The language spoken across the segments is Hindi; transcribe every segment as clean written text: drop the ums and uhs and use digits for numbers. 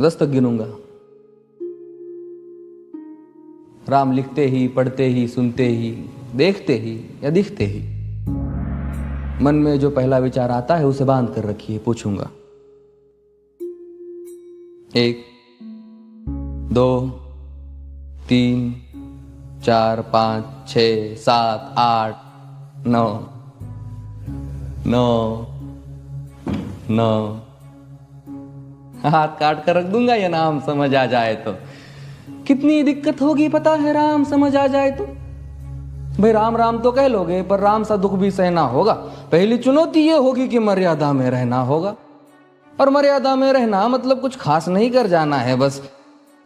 10 तक गिनूंगा। राम लिखते ही, पढ़ते ही, सुनते ही, देखते ही या दिखते ही मन में जो पहला विचार आता है उसे बांध कर रखिए। पूछूंगा 1 2 3 4 5 6 7 8 9 9 9। हाथ काट कर रख दूंगा ये नाम समझ आ जाए तो। कितनी दिक्कत होगी पता है राम समझ आ जाए तो। भाई राम राम तो कह लोगे पर राम सा दुख भी सहना होगा। पहली चुनौती ये होगी कि मर्यादा में रहना होगा। और मर्यादा में रहना मतलब कुछ खास नहीं कर जाना है, बस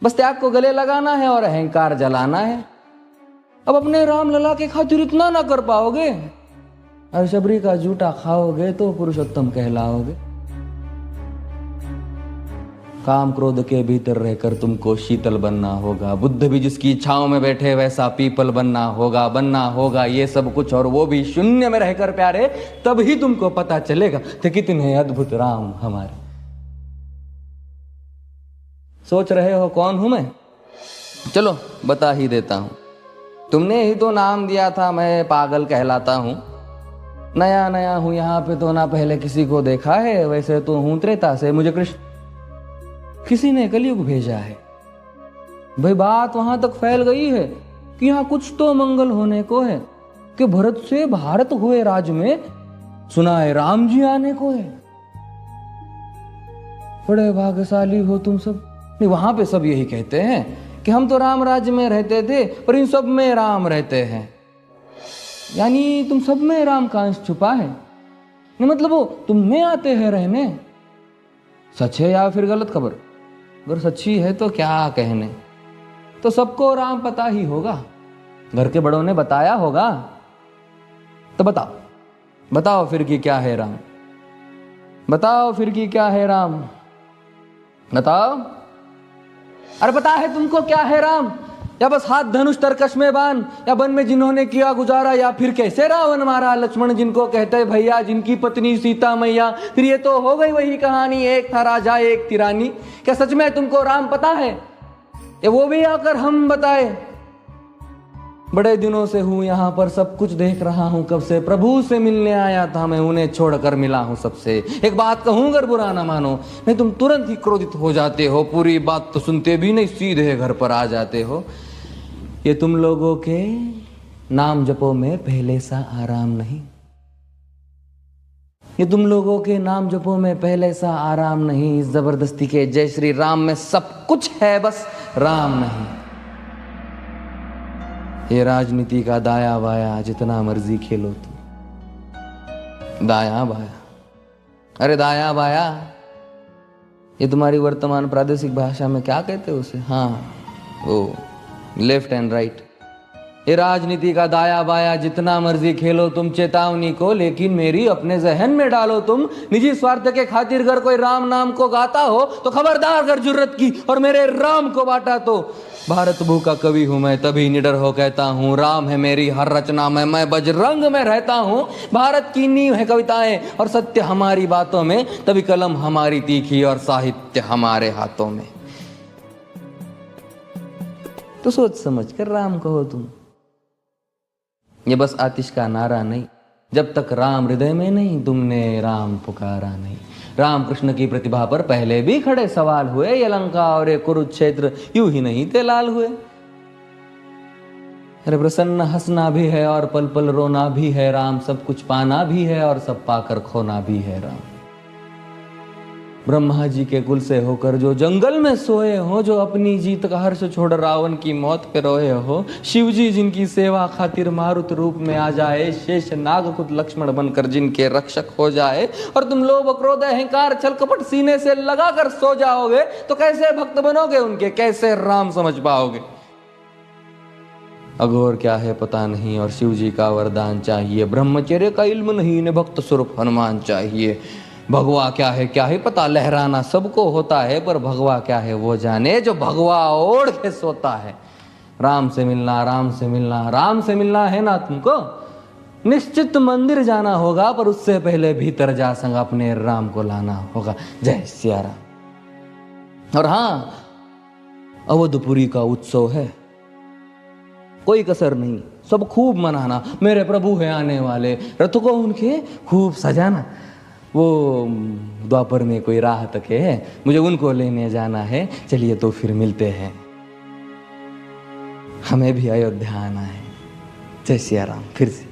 त्याग को गले लगाना है और अहंकार जलाना है। अब अपने राम लला के खातिर इतना ना कर पाओगे और शबरी का जूठा खाओगे तो पुरुषोत्तम कहलाओगे। काम क्रोध के भीतर रहकर तुमको शीतल बनना होगा। बुद्ध भी जिसकी इच्छाओं में बैठे वैसा पीपल बनना होगा ये सब कुछ, और वो भी शून्य में रहकर प्यारे। तभी तुमको पता चलेगा कि कितने अद्भुत राम हमारे। सोच रहे हो कौन हूं मैं? चलो बता ही देता हूं। तुमने ही तो नाम दिया था मैं पागल कहलाता हूं। नया नया हूं यहाँ पे तो ना पहले किसी को देखा है। वैसे तो हूं त्रेता से, मुझे कृष्ण किसी ने कलयुग भेजा है। भाई बात वहां तक फैल गई है कि यहाँ कुछ तो मंगल होने को है कि भरत से भारत हुए राज में सुना है राम जी आने को है। बड़े भाग्यशाली हो तुम सब। नहीं, वहां पे सब यही कहते हैं कि हम तो राम राज्य में रहते थे पर इन सब में राम रहते हैं। यानी तुम सब में राम का अंश छुपा है। नहीं मतलब वो तुम में आते हैं रहने। सच है या फिर गलत खबर? अगर सच्ची है तो क्या कहने। तो सबको राम पता ही होगा, घर के बड़ों ने बताया होगा। तो बताओ फिर कि क्या है राम। बताओ फिर कि क्या है राम। बताओ। अरे पता है तुमको क्या है राम? या बस हाथ धनुष तरकश में बांध, या वन में जिन्होंने किया गुजारा, या फिर कैसे रावण मारा लक्ष्मण जिनको कहते भैया, जिनकी पत्नी सीता मैया। फिर ये तो हो गई वही कहानी, एक था राजा एक थी रानी। क्या सच में तुमको राम पता है? ये वो भी आकर हम बताए। बड़े दिनों से हूं यहाँ पर, सब कुछ देख रहा हूं कब से। प्रभु से मिलने आया था मैं, उन्हें छोड़कर मिला हूं सबसे। एक बात कहूं अगर बुरा ना मानो, नहीं तुम तुरंत ही क्रोधित हो जाते हो। पूरी बात तो सुनते भी नहीं, सीधे घर पर आ जाते हो। ये तुम लोगों के नाम जपो में पहले सा आराम नहीं। ये तुम लोगों के नाम जपो में पहले सा आराम नहीं। इस जबरदस्ती के जय श्री राम में सब कुछ है, बस राम नहीं। ये राजनीति का दाया बाया जितना मर्जी खेलो तुम। दाया बाया, अरे दाया बाया ये तुम्हारी वर्तमान प्रादेशिक भाषा में क्या कहते हो उसे? हाँ वो लेफ्ट एंड राइट। ये राजनीति का दाया बाया जितना मर्जी खेलो तुम चेतावनी को, लेकिन मेरी अपने जहन में डालो तुम। निजी स्वार्थ के खातिर अगर कोई राम नाम को गाता हो तो खबरदार अगर जुर्रत की और मेरे राम को बांटा तो। भारत भू का कवि हूं मैं, तभी निडर हो कहता हूं राम है मेरी हर रचना में। मैं बजरंग में रहता हूं। भारत की नींव है कविताएं और सत्य हमारी बातों में, तभी कलम हमारी तीखी और साहित्य हमारे हाथों में। तो सोच समझ कर राम कहो तुम। ये बस आतिश का नारा नहीं, जब तक राम हृदय में नहीं तुमने राम पुकारा नहीं। राम कृष्ण की प्रतिभा पर पहले भी खड़े सवाल हुए। ये लंका और ये कुरुक्षेत्र यूं ही नहीं थे लाल हुए। अरे प्रसन्न हंसना भी है और पल पल रोना भी है राम। सब कुछ पाना भी है और सब पाकर खोना भी है राम। ब्रह्मा जी के कुल से होकर जो जंगल में सोए हो, जो अपनी जीत का हर्ष छोड़ रावण की मौत पे रोए हो। शिव जी जिनकी सेवा खातिर मारुत रूप में आ जाए। शेष नाग खुद लक्ष्मण बनकर जिनके रक्षक हो जाए। और तुम लोभ क्रोध अहंकार छल कपट सीने से लगा कर सो जाओगे तो कैसे भक्त बनोगे उनके, कैसे राम समझ पाओगे? अघोर क्या है पता नहीं और शिव जी का वरदान चाहिए। ब्रह्मचर्य का इल्म नहीं, इन्हें भक्त स्वरूप हनुमान चाहिए। भगवा क्या है पता, लहराना सबको होता है पर भगवा क्या है वो जाने जो भगवा ओढ़ के सोता है। राम से मिलना, राम से मिलना, राम से मिलना है ना तुमको? निश्चित मंदिर जाना होगा पर उससे पहले भीतर जा संग अपने राम को लाना होगा। जय सिया राम। और हाँ, अवधपुरी का उत्सव है, कोई कसर नहीं, सब खूब मनाना। मेरे प्रभु है आने वाले, रथ को उनके खूब सजाना। वो द्वापर में कोई राह तक है, मुझे उनको लेने जाना है। चलिए तो फिर मिलते हैं, हमें भी अयोध्या आना है। जय सिया राम। फिर से